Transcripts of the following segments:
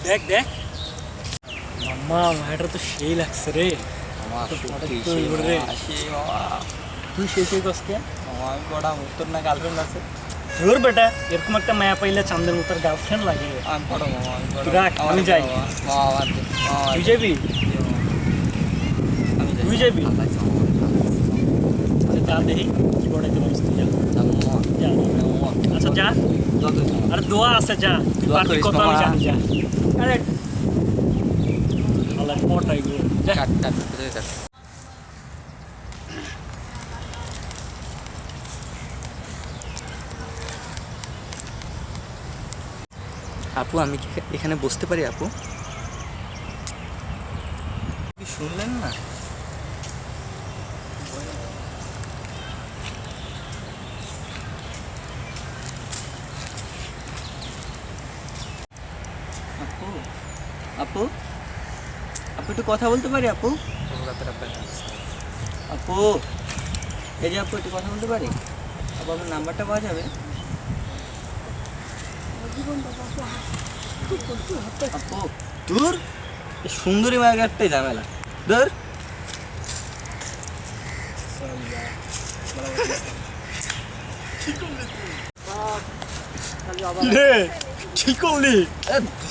দেখ দেখ মাম্মা এটা তো সেই লাগছে রে। আমার তুই সেই কষ্ট আমি বড় তোর না গার্লফ্রেন্ড আছে? ধর বেটা, এরকম একটা মায়া পাইলে চাঁদের মতো গার্লফ্রেন্ড লাগে। আমি বড় মামা, আমি বড়। রাখ, আমি যাই। তুই যাবি? তুই যাবি? যা দেখি কি পড়াইতে পারিস তুই, যা। আচ্ছা যা, আরে দোয়া আছে, যা। তুই পারবি কত আমি জানি, যা। আরে আল্লাহ পটাই গো, যা। আপু আমি কি এখানে বসতে পারি আপু? শুনলেন না? আপু আপু আপু একটু কথা বলতে পারি আপু? আপু এই যে আপু একটু কথা বলতে পারি? আপু আপনার নাম্বারটা পাওয়া যাবে? আপু দূর, সুন্দরী মায়ের একটাই ঝামেলা। দূর কি করলি?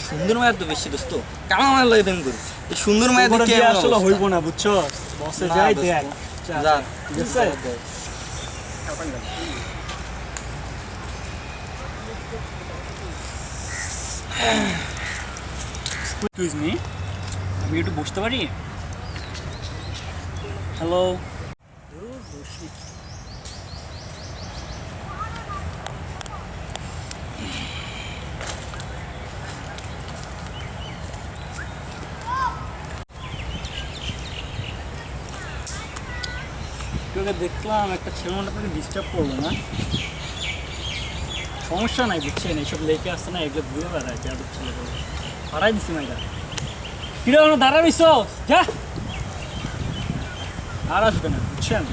সুন্দর মায়ের তো বেশি দোস্ত, কামা মায়ের লাগে তুমি করি। এই সুন্দর মায়ের দিকে আসলে হইব না, বুঝছো? বসে যাই দেখ, যা ঠিক আছে? এক্সকিউজ মি, আমি একটু বসতে পারি? হ্যালো। তোকে দেখলাম একটা ছেলে মনে আপনাকে ডিস্টার্ব করলো না? সমস্যা নাই, বুঝছেন? এইসব লেকে আসছে না, এগুলো ঘুরে বেড়ায় যাদের ছেলেগুলো হারাই দিচ্ছি মাইরা। কিরে আমরা দাঁড়াবিস, যা। আর আসবে না, বুঝছেন?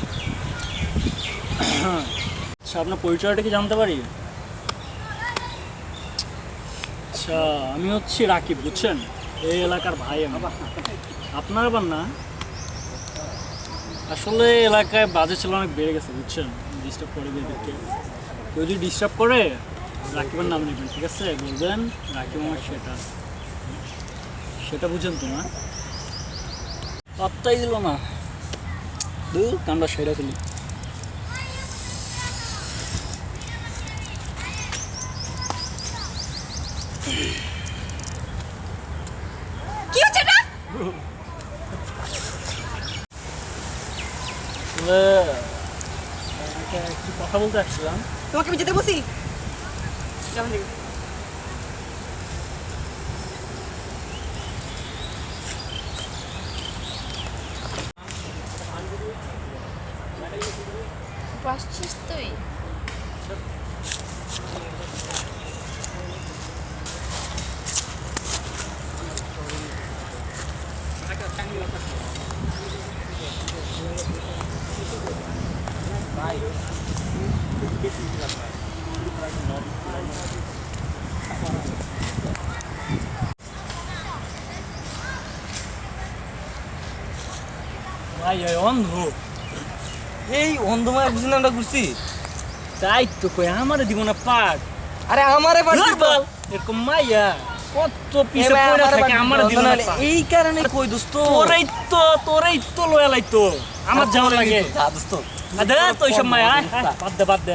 আচ্ছা আপনার পরিচয়টা কি জানতে পারি? আচ্ছা আমি হচ্ছি রাকিব, বুঝছেন? এই এলাকার ভাই আমি। আপনার আবার না, আসলে এলাকায় বাজে ছিল অনেক বেড়ে গেছে, বুঝছেন? ডিস্টার্ব করে এদেরকে। কেউ যদি ডিস্টার্ব করে রাকিবের নাম নেবেন, ঠিক আছে? বলবেন রাকিব আমার সেটা সেটা বুঝেন তো না? পাত্তাই দিল না, দু কান্ডা সেরা ফেলি। কি হচ্ছে এটা? একটু কথা বলতে আসছিলাম। তোমাকে আমি যেতে বসি? যেমন দেখি বসছিস তুই? ভাই অন্ধ, এই অন্ধ মায়ের বুঝি নামটা ঘুরছি। তাই তো কই আমারে দিব না পাট। আরে আমারে পারছিস তো। এরকম মাইয়া কত পিছে পড়ে থাকে, আমারে দিব না পাট। এই কারণে কই দোস্ত, তোরেই তো লয়া লাইতো আমার যাওয়া লাগে। যা দোস্ত। আদে তো এইসব মায়া, বাদ দে বাদ দে।